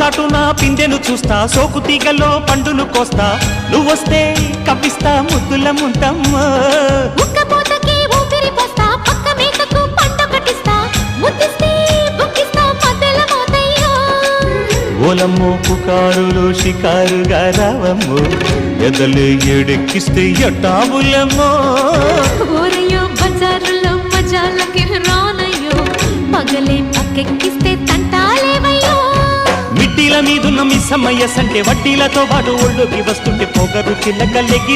చాటున పిందెను చూస్తా, సోకు తీగలో పండును కోస్తా, నువ్వొస్తే కప్పిస్తా ముద్దుల ముంతమ్మ. ఉక్కపోతకి ఊపిరి పోస్తా, పక్క మేకకు పంట కట్టిస్తా, ముద్దిస్తే బుక్కిస్తా మధ్యల మోతయ్యో. ఓలమ్మో పుకారులో షికారుగా రావమ్మో, ఎదలు ఎడెక్కిస్తే ఎట్టాబులమ్మో. ఊరయ్యో బజారులో మజాలకి రానయ్యో, పగలే పక్కెక్కిస్తే తంటాలేవయ్యో. మిట్టిల మీదున్న మిస్సమ్మయ్య సంటే వడ్డీలతో పాటు ఒళ్ళోకి వస్తుంటే పొగరు చిల్లకల్లెగిరి